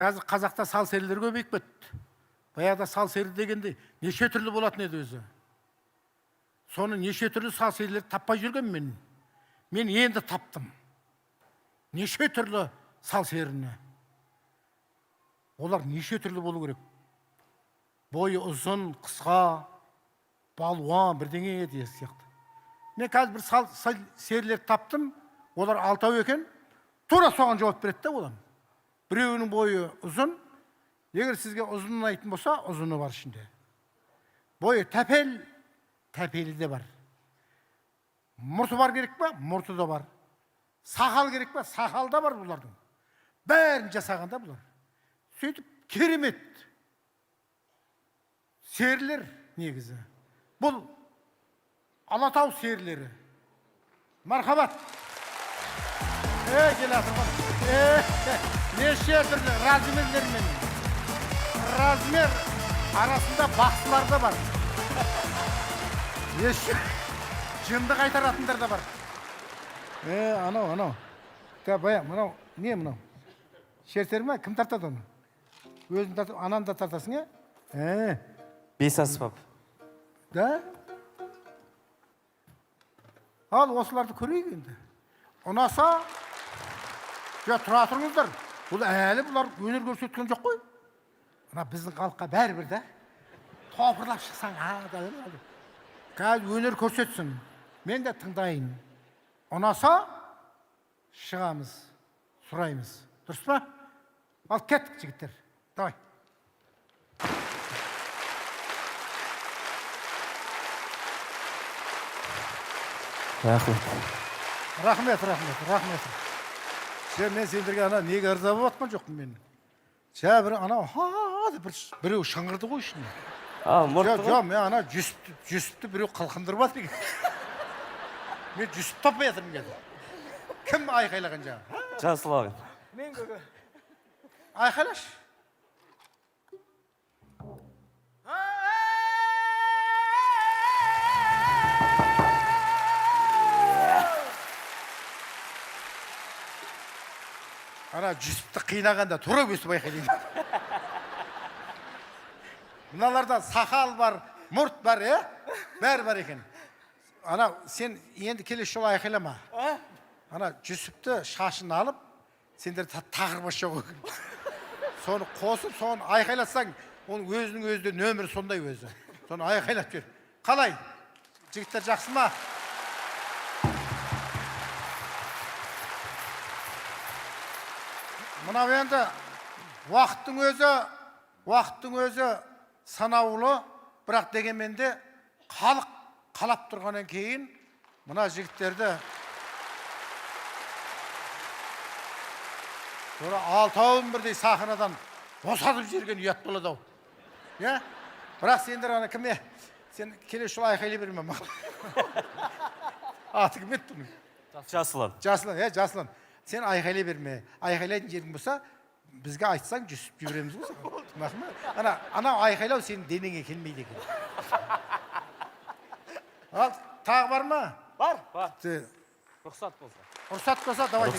Қазір қазақта сал серілер көбейіп кетті. Баяғыда сал сері дегенде неше түрлі болатын еді өзі. Соны неше түрлі сал серілер таппай жүрген мен. Мен енді таптым. Неше түрлі сал серіні. Олар неше түрлі болу керек. Бойы ұзын, қысқа, балуан, бірдеңе деген сияқты. Мен қазір бір сал серілер таптым. Олар алтау екен. Тура соған жауап береді де олар. Біреуінің бойы ұзын. Егер сізге ұзынын айтын болса, ұзыны бар ішінде. Бойы тәпел, тәпелі де бар. Мұрты бар керек па? Мұрты да бар. Сақал керек па? Сақал да бар бұлардың. Бәрін жасағанда бұлар. Сөйтіп керемет серілер негізі. Бұл Алатау серілері. Мархабат. Кел атырған. Неше түрлі размерлермен. Размер арасында бақсылар да бар. Неше жынды қайтаратындар да бар. Анау. Бая, мынау, не мынау? Шертер ме? Кім тартады оны? Өзін тартып, ананы да тартасың, е? Бес аспап. Да? Ал, осыларды көрейік енді. Ұнаса, тұра тұрыңыздар. Бұл әлі бұлар өнер көрсеткен жоқ қой. Біздің халыққа бәрібір да. Топырлап шықсаң, қазір өнер көрсетсін. Мен де тыңдайын. Ұнаса, шығамыз, сұраймыз. Дұрыс па? Ал кеттік, жігіттер. Давай. Рахмет. Рахмет. Мен сендерге неге ырза болып атқан жоқпын мен. Бір біреу шыңғырды ғой ішіне. Жоқ, мен жүсіпті біреу қалқындырып атыр екен. Мен жүсіп таппай атырмын кәді. Кім айқайлаған жаңа? Жасыл Мен көгі. Айқайлаш. Жүсіпті қинағанда тұра өсіп айқайлайды. Мыналарда сақал бар, мұрт бар, бәрі бар екен. Сен енді келесі жолы айқайлама. Жүсіпті шашын алып, сендер тағырбас жоқ екен. Соны қосып, соны айқайлатсаң, оның өзінің өзді нөмірі сондай өзі. Соны айқайлат жер. Қалай? Жігіттер жақсы ма? Мынау енді уақыттың өзі санаулы, бірақ дегенменде халық қалап тұрғаннан кейін мына жігіттерді алтауын бірдей сахнадан босатып жіберген ұят болады ау. Бірақ сендер кім сен келесі жолы айқайлай берме маған. Аты кім еді бұның? Жасылан. Жасылан. Сен айқайлай берме. Айқайлайтын жерің болса, бізге айтсаң жүсіп жүреміз ғой. Анау айқайлау сенің денеңе келмейді екен. Ал, тағы бар ма? Бар. Рұқсат болса, давай.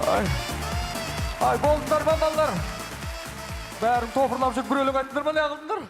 Ай, болдыңдар ба, балдар? Бәрің топырлап жүріп бір өлең айтыңдар ма, не қылдыңдар?